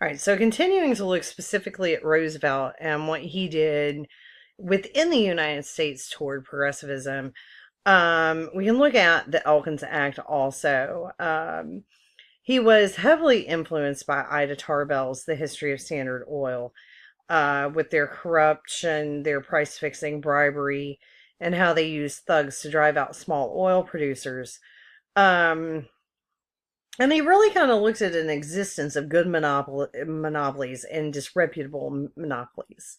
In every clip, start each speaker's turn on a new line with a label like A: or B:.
A: All right, so continuing to look specifically at Roosevelt and what he did within the United States toward progressivism, we can look at the Elkins Act also. He was heavily influenced by Ida Tarbell's The History of Standard Oil, with their corruption, their price fixing, bribery, and how they used thugs to drive out small oil producers. Um, and he really kind of looked at an existence of good monopolies and disreputable monopolies.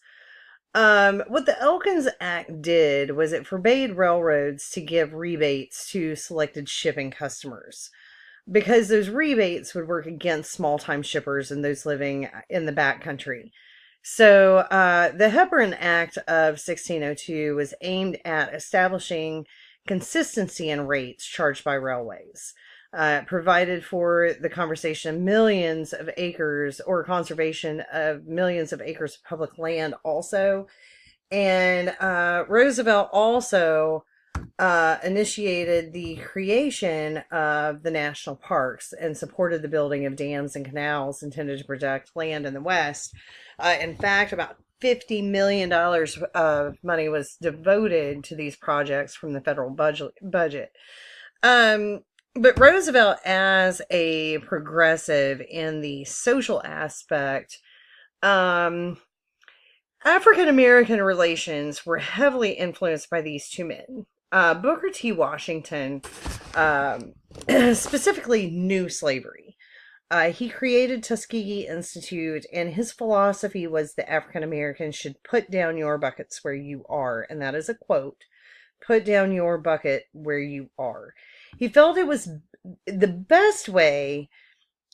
A: What the Elkins Act did was it forbade railroads to give rebates to selected shipping customers because those rebates would work against small time shippers and those living in the backcountry. So, the Hepburn Act of 1602 was aimed at establishing consistency in rates charged by railways. Provided for the conservation of millions of acres of public land also. And Roosevelt also initiated the creation of the national parks and supported the building of dams and canals intended to protect land in the West. In fact, about $50 million of money was devoted to these projects from the federal budget. Um, but Roosevelt, as a progressive in the social aspect, um, African American relations were heavily influenced by these two men. Booker T. Washington um, specifically knew slavery. He created Tuskegee Institute, and his philosophy was that African Americans should put down your buckets where you are, and that is a quote. Put down your bucket where you are. He felt it was the best way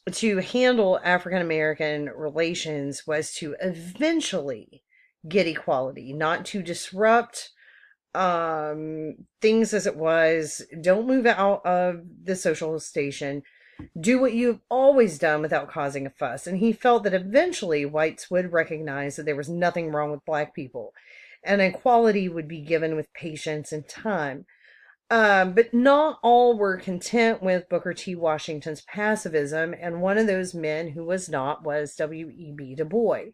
A: to handle African American relations was to eventually get equality, not to disrupt things as it was. Don't move out of the social station. Do what you've always done without causing a fuss. And he felt that eventually whites would recognize that there was nothing wrong with black people, and equality would be given with patience and time. But not all were content with Booker T. Washington's pacifism, and one of those men who was not was W.E.B. Du Bois.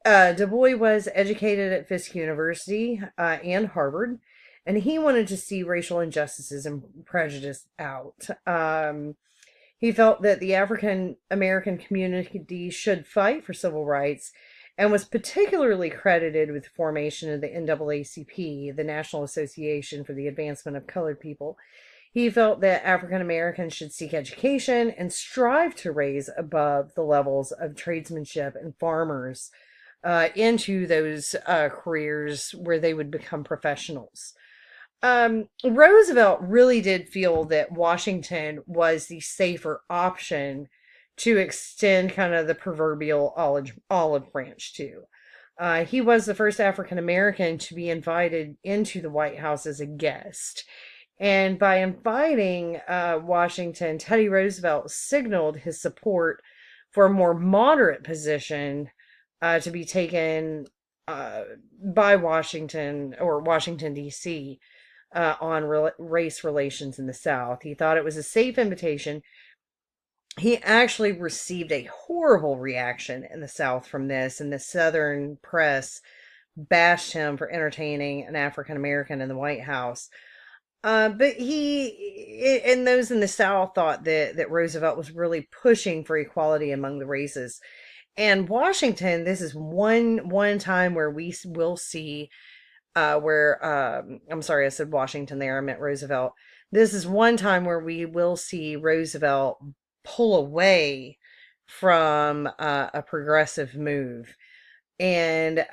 A: Du Bois was educated at Fisk University and Harvard, and he wanted to see racial injustices and prejudice out. He felt that the African American community should fight for civil rights and was particularly credited with the formation of the NAACP, the National Association for the Advancement of Colored People. He felt that African Americans should seek education and strive to raise above the levels of tradesmanship and farmers into those careers where they would become professionals. Roosevelt really did feel that Washington was the safer option to extend kind of the proverbial olive branch to. He was the first African American to be invited into the White House as a guest. And by inviting Washington, Teddy Roosevelt signaled his support for a more moderate position to be taken by Washington or Washington, D.C. On race relations in the South. He thought it was a safe invitation. He actually received a horrible reaction in the South from this, and the Southern press bashed him for entertaining an African American in the White House. But he and those in the South thought that Roosevelt was really pushing for equality among the races. And Washington, this is one time where we will see where I'm sorry, I said Washington there, I meant Roosevelt. This is one time where we will see Roosevelt pull away from a progressive move. And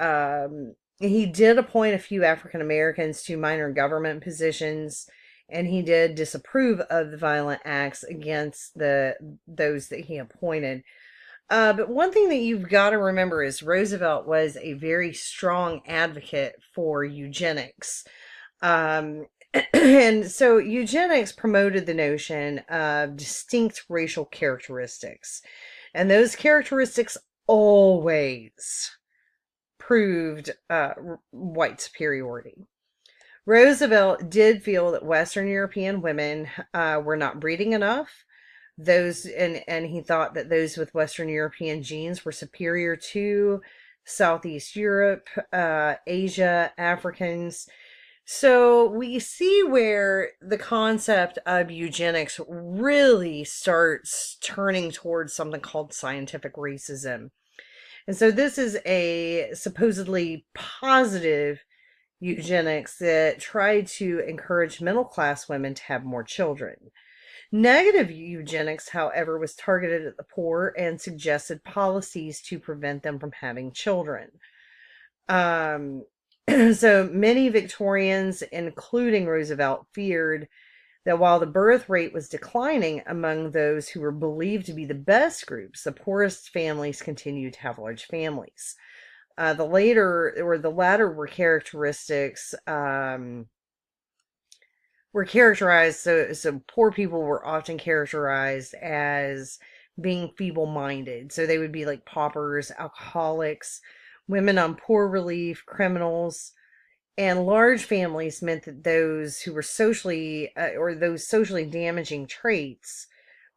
A: he did appoint a few African Americans to minor government positions, and he did disapprove of the violent acts against those that he appointed. But one thing that you've got to remember is Roosevelt was a very strong advocate for eugenics. And so eugenics promoted the notion of distinct racial characteristics. And those characteristics always proved white superiority. Roosevelt did feel that Western European women were not breeding enough, and he thought that those with Western European genes were superior to Southeast Europe, Asia, Africans. So we see where the concept of eugenics really starts turning towards something called scientific racism. And so this is a supposedly positive eugenics that tried to encourage middle class women to have more children. Negative eugenics, however, was targeted at the poor and suggested policies to prevent them from having children. Um, so many Victorians, including Roosevelt, feared that while the birth rate was declining among those who were believed to be the best groups, the poorest families continued to have large families. The latter were characteristics were characterized, so poor people were often characterized as being feeble-minded. So they would be like paupers, alcoholics, women on poor relief, criminals, and large families meant that those who were socially or those socially damaging traits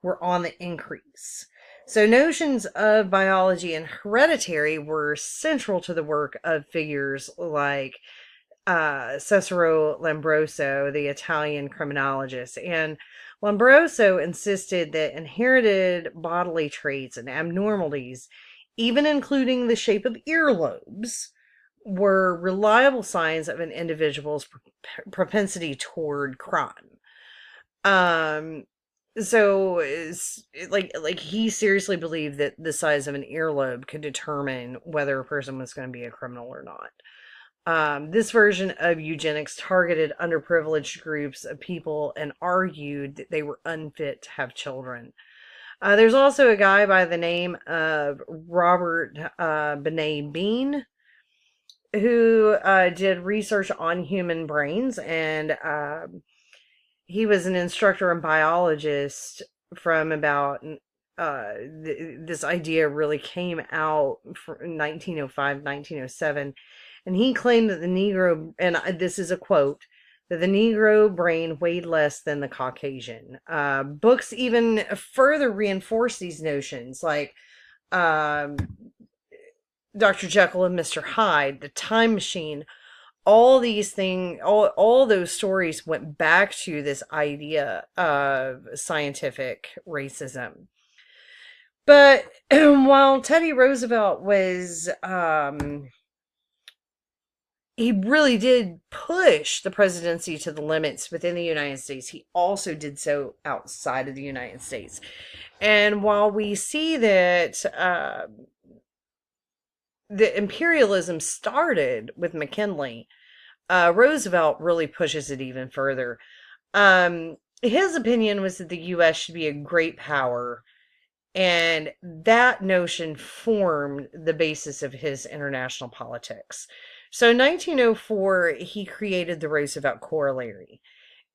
A: were on the increase. So notions of biology and hereditary were central to the work of figures like Cesare Lombroso, the Italian criminologist. And Lombroso insisted that inherited bodily traits and abnormalities, even including the shape of earlobes, were reliable signs of an individual's propensity toward crime. So it's like he seriously believed that the size of an earlobe could determine whether a person was going to be a criminal or not. This version of eugenics targeted underprivileged groups of people and argued that they were unfit to have children. There's also a guy by the name of Robert Benet Bean who did research on human brains, and he was an instructor and biologist from about this idea really came out from 1905, 1907. And he claimed that the Negro, and this is a quote, that the Negro brain weighed less than the Caucasian. Books even further reinforce these notions, like Dr. Jekyll and Mr. Hyde, The Time Machine. All these things, all those stories went back to this idea of scientific racism. But while Teddy Roosevelt was, he really did push the presidency to the limits within the United States, he also did so outside of the United States. And while we see that the imperialism started with McKinley, Roosevelt really pushes it even further. His opinion was that the U.S. should be a great power, and that notion formed the basis of his international politics. So in 1904, he created the Roosevelt Corollary.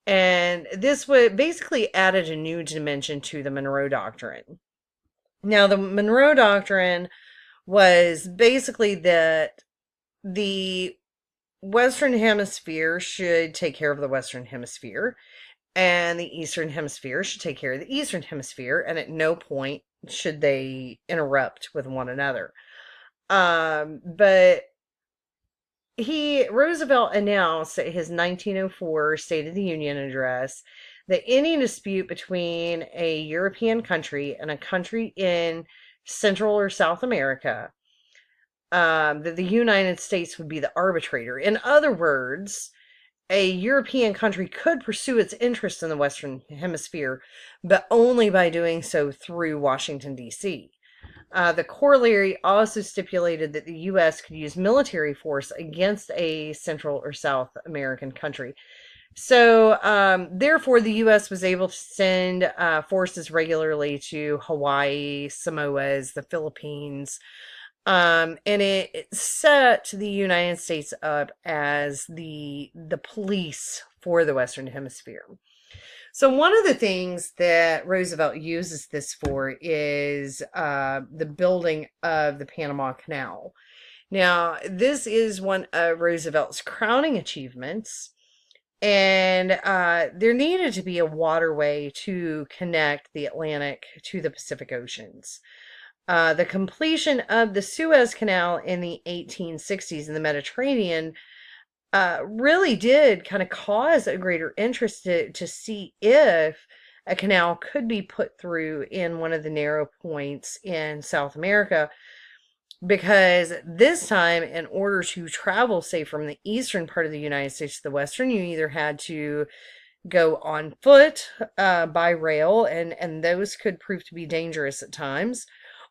A: And this would basically added a new dimension to the Monroe Doctrine. Now, the Monroe Doctrine was basically that the Western Hemisphere should take care of the Western Hemisphere, and the Eastern Hemisphere should take care of the Eastern Hemisphere, and at no point should they interrupt with one another. But Roosevelt announced at his 1904 State of the Union address that any dispute between a European country and a country in Central or South America, that the United States would be the arbitrator. In other words, a European country could pursue its interest in the Western Hemisphere, but only by doing so through Washington, D.C. The corollary also stipulated that the U.S. could use military force against a Central or South American country. So, therefore, the U.S. was able to send forces regularly to Hawaii, Samoas, the Philippines, and it set the United States up as the police for the Western Hemisphere. So one of the things that Roosevelt uses this for is the building of the Panama Canal. Now, this is one of Roosevelt's crowning achievements. And there needed to be a waterway to connect the Atlantic to the Pacific Oceans. The completion of the Suez Canal in the 1860s in the Mediterranean really did kind of cause a greater interest to see if a canal could be put through in one of the narrow points in South America. Because this time, in order to travel, say, from the eastern part of the United States to the western, you either had to go on foot, by rail, and those could prove to be dangerous at times,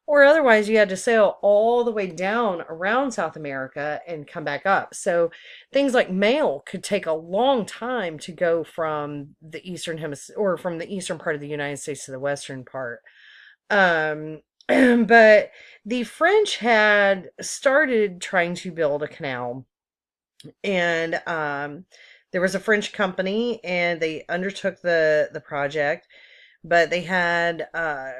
A: or otherwise you had to sail all the way down around South America and come back up. So things like mail could take a long time to go from the eastern hemisphere, or from the eastern part of the United States to the western part. Um, but the French had started trying to build a canal, and there was a French company, and they undertook the project, but they had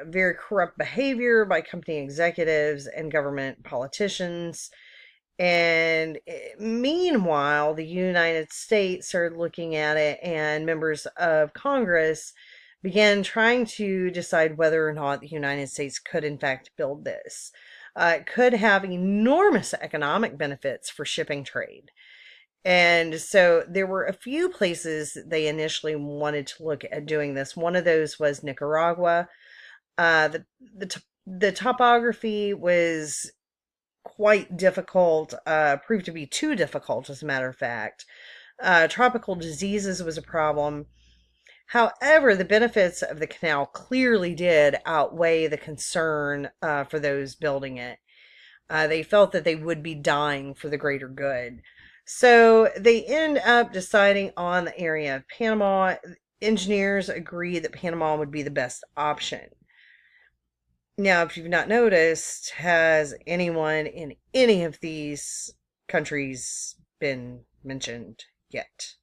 A: very corrupt behavior by company executives and government politicians. And meanwhile, the United States started looking at it, and members of Congress began trying to decide whether or not the United States could, in fact, build this. It could have enormous economic benefits for shipping trade. And so there were a few places they initially wanted to look at doing this. One of those was Nicaragua. The topography was quite difficult, proved to be too difficult, as a matter of fact. Tropical diseases was a problem. However, the benefits of the canal clearly did outweigh the concern for those building it. They felt that they would be dying for the greater good. So they end up deciding on the area of Panama. Engineers agreed that Panama would be the best option. Now, if you've not noticed, has anyone in any of these countries been mentioned yet?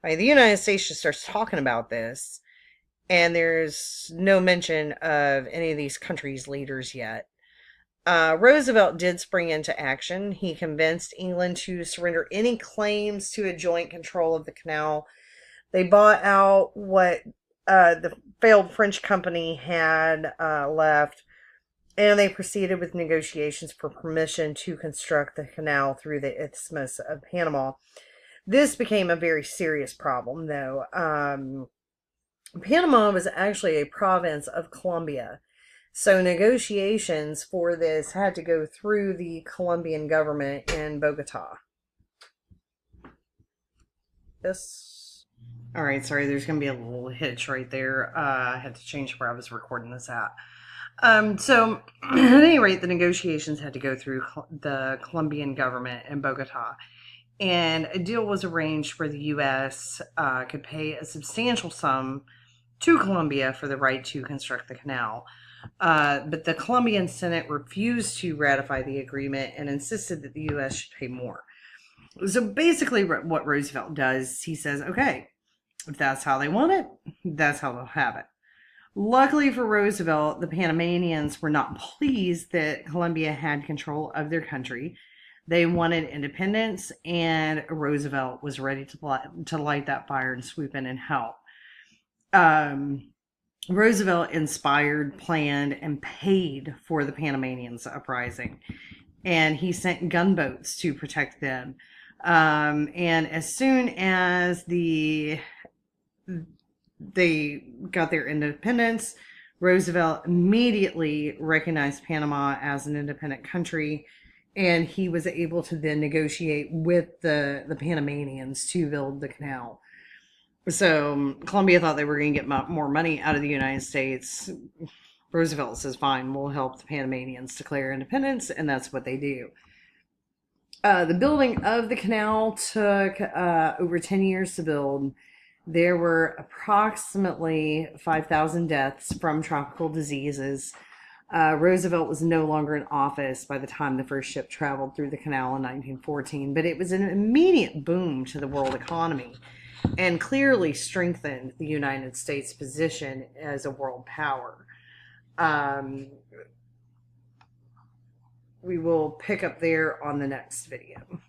A: I mean, the United States just starts talking about this, and there's no mention of any of these countries' leaders yet. Roosevelt did spring into action. He convinced England to surrender any claims to a joint control of the canal. They bought out what the failed French company had left, and they proceeded with negotiations for permission to construct the canal through the Isthmus of Panama. This became a very serious problem, though. Panama was actually a province of Colombia. So negotiations for this had to go through the Colombian government in Bogota. This. All right, sorry, there's going to be a little hitch right there. I had to change where I was recording this at. So, at any rate, the negotiations had to go through the Colombian government in Bogota. And a deal was arranged where the U.S. Could pay a substantial sum to Colombia for the right to construct the canal. But the Colombian Senate refused to ratify the agreement and insisted that the U.S. should pay more. So basically, what Roosevelt does, he says, okay, if that's how they want it, that's how they'll have it. Luckily for Roosevelt, the Panamanians were not pleased that Colombia had control of their country. They wanted independence, and Roosevelt was ready to light that fire and swoop in and help. Roosevelt inspired, planned, and paid for the Panamanians' uprising, and he sent gunboats to protect them. And as soon as they got their independence, Roosevelt immediately recognized Panama as an independent country, and he was able to then negotiate with the Panamanians to build the canal. So Colombia thought they were going to get more money out of the United States. Roosevelt says, fine, we'll help the Panamanians declare independence, and that's what they do. The building of the canal took over 10 years to build. There were approximately 5,000 deaths from tropical diseases. Roosevelt was no longer in office by the time the first ship traveled through the canal in 1914, but it was an immediate boom to the world economy and clearly strengthened the United States' position as a world power. We will pick up there on the next video.